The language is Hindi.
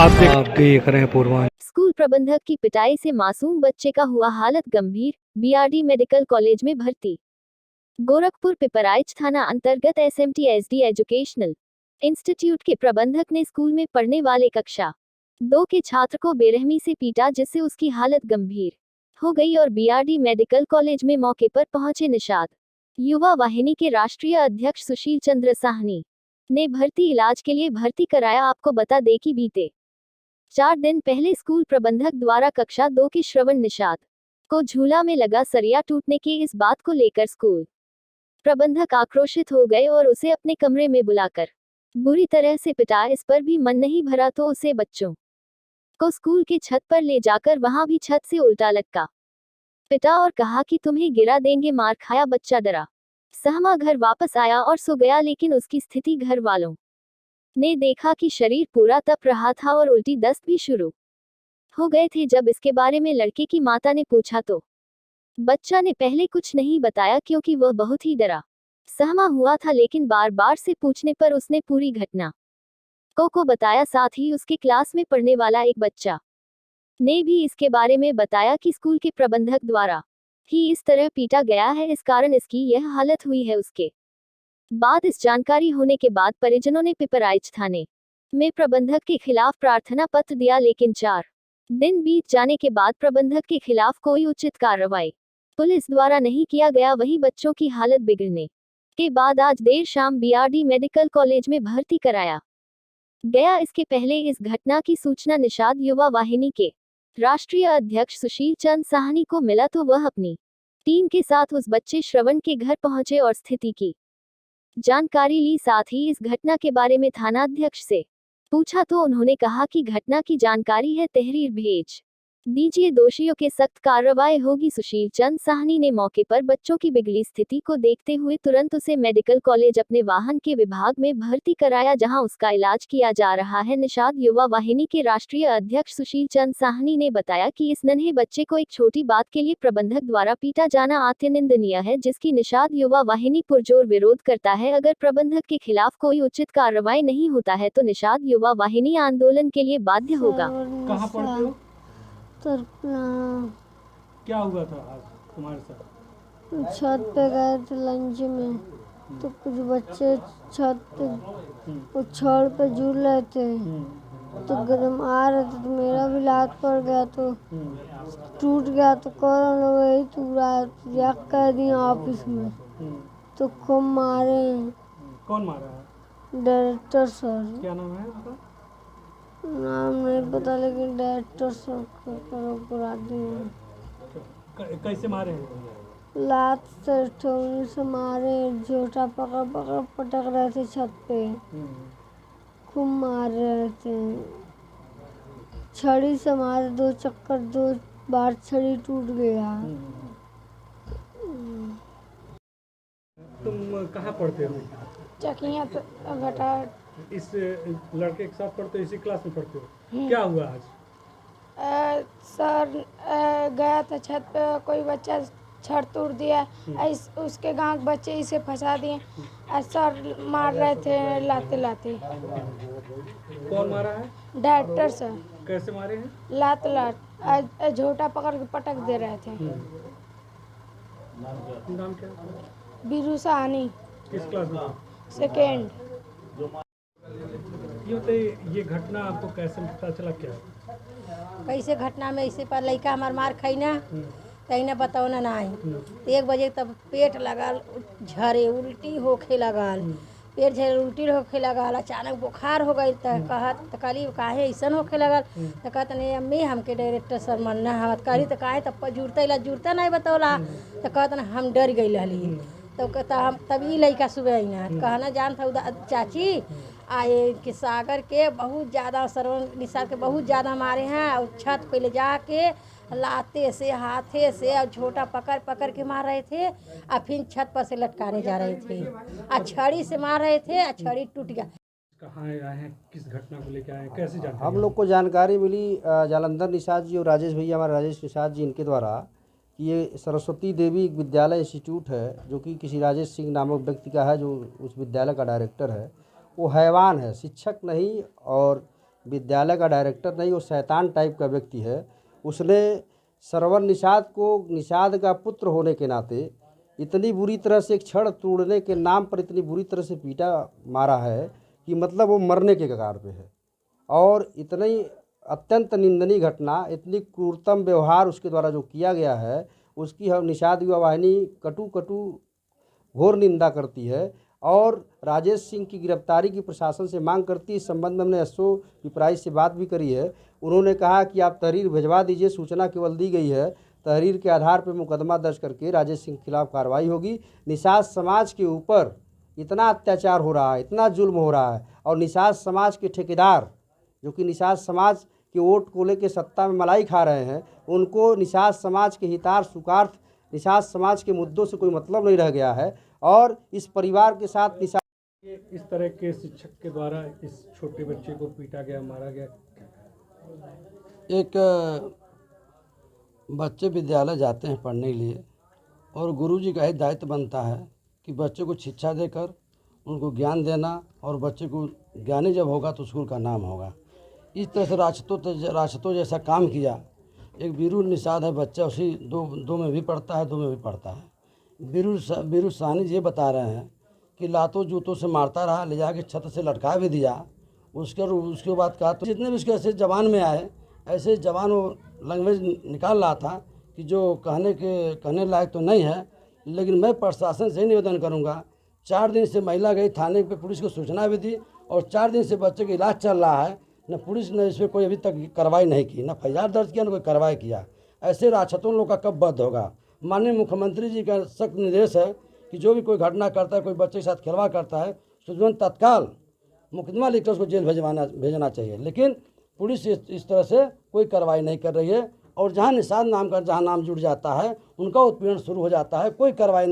आप देख रहे हैं पूर्वांचल। स्कूल प्रबंधक की पिटाई से मासूम बच्चे का हुआ हालत गंभीर, बीआरडी मेडिकल कॉलेज में भर्ती। गोरखपुर पिपराइच थाना अंतर्गत एसएमटी एसडी एजुकेशनल इंस्टीट्यूट के प्रबंधक ने स्कूल में पढ़ने वाले कक्षा 2 के छात्र को बेरहमी से पीटा, जिससे उसकी हालत गंभीर हो गई और बीआरडी मेडिकल कॉलेज में मौके पर पहुंचे निषाद युवा वाहिनी के राष्ट्रीय अध्यक्ष सुशील चंद्र साहनी ने भर्ती इलाज के लिए भर्ती कराया। आपको बता दें कि बीते 4 दिन पहले स्कूल प्रबंधक द्वारा कक्षा 2 के श्रवण निषाद को झूला में लगा सरिया टूटने की इस बात को लेकर स्कूल प्रबंधक आक्रोशित हो गए और उसे अपने कमरे में बुलाकर बुरी तरह से पिटा। इस पर भी मन नहीं भरा तो उसे बच्चों को स्कूल के छत पर ले जाकर वहां भी छत से उल्टा लटका पिटा और कहा कि तुम्हें गिरा देंगे। मार खाया बच्चा डरा सहमा घर वापस आया और सो गया, लेकिन उसकी स्थिति घर वालों ने देखा कि शरीर पूरा तप रहा था और उल्टी दस्त भी शुरू हो गए थे। जब इसके बारे में लड़के की माता ने पूछा तो बच्चा ने पहले कुछ नहीं बताया, क्योंकि वह बहुत ही डरा सहमा हुआ था, लेकिन बार बार से पूछने पर उसने पूरी घटना को बताया। साथ ही उसके क्लास में पढ़ने वाला एक बच्चा ने भी इसके बारे में बताया कि स्कूल के प्रबंधक द्वारा ही इस तरह पीटा गया है, इस कारण इसकी यह हालत हुई है। उसके बाद इस जानकारी होने के बाद परिजनों ने पिपराइच थाने में प्रबंधक के खिलाफ प्रार्थना पत्र दिया, लेकिन 4 दिन बीत जाने के बाद प्रबंधक के खिलाफ कोई उचित कार्रवाई पुलिस द्वारा नहीं किया गया। वहीं बच्चों की हालत बिगड़ने के बाद आज देर शाम बीआरडी मेडिकल कॉलेज में भर्ती कराया गया। इसके पहले इस घटना की सूचना निषाद युवा वाहिनी के राष्ट्रीय अध्यक्ष सुशील चंद्र साहनी को मिला तो वह अपनी टीम के साथ उस बच्चे श्रवण के घर पहुंचे और स्थिति की जानकारी ली। साथ ही इस घटना के बारे में थानाध्यक्ष से पूछा तो उन्होंने कहा कि घटना की जानकारी है, तहरीर भेज दीजिए, दोषियों के सख्त कार्रवाई होगी। सुशील चंद्र साहनी ने मौके पर बच्चों की बिगड़ी स्थिति को देखते हुए तुरंत उसे मेडिकल कॉलेज अपने वाहन के विभाग में भर्ती कराया, जहां उसका इलाज किया जा रहा है। निषाद युवा वाहिनी के राष्ट्रीय अध्यक्ष सुशील चंद्र साहनी ने बताया कि इस नन्हे बच्चे को एक छोटी बात के लिए प्रबंधक द्वारा पीटा जाना अत्यनिंदनीय है, जिसकी निषाद युवा वाहिनी पुरजोर विरोध करता है। अगर प्रबंधक के खिलाफ कोई उचित कार्रवाई नहीं होता है तो निषाद युवा वाहिनी आंदोलन के लिए बाध्य होगा। कहाँ पढ़ते हो? क्या हुआ था आज तुम्हारे साथ? छत पे गए थे लंच में, तो कुछ बच्चे छत पे छड़ पे झूल रहे थे, तो गरम आ रहे थे, तो मेरा भी लात पड़ गया, तो टूट गया। तो कौन लोग यही टूटा कह दिया ऑफिस में, तो खूब मारे। कौन मारा है? Director sir. क्या नाम है उसका? नाम नहीं पता, लेकिन डायरेक्टर सर करा दिए। कैसे मारे हैं? लात से ठोनी से मारे, झोटा पकड़ पकड़ पटक रहे थे छत पे, खूब मार रहे थे। छड़ी से मारे, 2 चक्कर 2 बार छड़ी टूट गया। तुम कहाँ पढ़ते हो? चकिया घटा। इस लड़के के साथ पढ़ते हो? इसी क्लास में पढ़ते हो? क्या हुआ आज? सर गया था छत पे, कोई बच्चा छड़ तोड़ दिया, उसके गांव के बच्चे इसे फंसा दिए। सर मार रहे थे लाते लाते। कौन मारा है? Director sir. कैसे मारे हैं? लात झोटा पकड़ के पटक दे रहे थे। नाम क्या? बीरू साहनी। किस क्लास में? सेकेंड। ये घटना आपको कैसे पता चला? क्या कैसे घटना में ऐसे पर लड़का हमार मार खाई ना, कहीं ना बताओ ना नहीं। 1 बजे तब पेट लगल झरे, उल्टी होखे लगल, पेट झरे उल्टी होखे लगल, अचानक बुखार हो गई। कहत कहली काहे ऐसा होखे लगल, तो कहत नहीं अम्मी हमके डायरेक्टर सर मरना है। कहली तो काहे तब जुड़ता नहीं बतौला, तो कहत ना हम डर गई हली। तो कहता हम तभी लड़का सुबह आई ना, कहना जान था चाची आए कि सागर के बहुत ज़्यादा श्रवण निषाद के बहुत ज़्यादा मारे हैं, और छत पे ले जाके लाते से हाथे से और झोटा पकड़ पकड़ के मार रहे थे, और फिर छत पर से लटकाने जा रहे थे, और छड़ी से मार रहे थे, और छड़ी टूट गया। कहाँ आए हैं? किस घटना को लेकर आए हैं? कैसे जानकारी? हम लोग को जानकारी मिली जालंधर निषाद जी और राजेश भैया, हमारे राजेश निषाद जी, इनके द्वारा कि ये सरस्वती देवी विद्यालय इंस्टीट्यूट है, जो कि किसी राजेश सिंह नामक व्यक्ति का है, जो उस विद्यालय का डायरेक्टर है। वो हैवान है, शिक्षक नहीं, और विद्यालय का डायरेक्टर नहीं, वो शैतान टाइप का व्यक्ति है। उसने सरवर निषाद को निषाद का पुत्र होने के नाते इतनी बुरी तरह से एक छड़ तोड़ने के नाम पर इतनी बुरी तरह से पीटा मारा है कि मतलब वो मरने के कगार पे है। और इतनी अत्यंत निंदनीय घटना, इतनी क्रूरतम व्यवहार उसके द्वारा जो किया गया है, उसकी हम निषाद युवा वाहिनी कटु घोर निंदा करती है और राजेश सिंह की गिरफ्तारी की प्रशासन से मांग करती है। इस संबंध में हमने एसओ पिपराइच से बात भी करी है। उन्होंने कहा कि आप तहरीर भिजवा दीजिए, सूचना केवल दी गई है, तहरीर के आधार पर मुकदमा दर्ज करके राजेश सिंह के खिलाफ कार्रवाई होगी। निषाद समाज के ऊपर इतना अत्याचार हो रहा है, इतना जुल्म हो रहा है, और निषाद समाज के ठेकेदार जो कि निषाद समाज के वोट को लेकर सत्ता में मलाई खा रहे हैं, उनको निषाद समाज के हितार्थ सुखार्थ, निषाद समाज के मुद्दों से कोई मतलब नहीं रह गया है। और इस परिवार के साथ निषाद इस तरह के शिक्षक के द्वारा इस छोटे बच्चे को पीटा गया, मारा गया। एक बच्चे विद्यालय जाते हैं पढ़ने के लिए और गुरुजी का ही दायित्व बनता है कि बच्चे को शिक्षा देकर उनको ज्ञान देना, और बच्चे को ज्ञानी जब होगा तो स्कूल का नाम होगा। इस तरह से राशतों जैसा काम किया। एक बीरू निषाद है बच्चा, उसी दो में भी पढ़ता है, 2 में भी पढ़ता है। बीरू साहनी ये बता रहे हैं कि लातों जूतों से मारता रहा, ले जाके छत से लटका भी दिया। उसके बाद कहा तो जितने भी उसके ऐसे जवान में आए, ऐसे जवान वो लैंग्वेज निकाल रहा था कि जो कहने लायक तो नहीं है। लेकिन मैं प्रशासन से निवेदन करूंगा, 4 दिन से महिला गई थाने पे, पुलिस को सूचना भी दी, और 4 दिन से बच्चे का इलाज चल रहा है। न पुलिस ने इस पर कोई अभी तक कार्रवाई नहीं की, न एफआईआर दर्ज किया, न कोई कार्रवाई किया। ऐसे राक्षसों लोग का कब बंद होगा? माननीय मुख्यमंत्री जी का सख्त निर्देश है कि जो भी कोई घटना करता है, कोई बच्चे के साथ खिलवाड़ करता है, तो तुरंत तत्काल मुकदमा लिखकर उसको जेल भेजना चाहिए। लेकिन पुलिस इस तरह से कोई कार्रवाई नहीं कर रही है, और जहाँ निषाद नाम का जहाँ नाम जुड़ जाता है, उनका उत्पीड़न शुरू हो जाता है, कोई कार्रवाई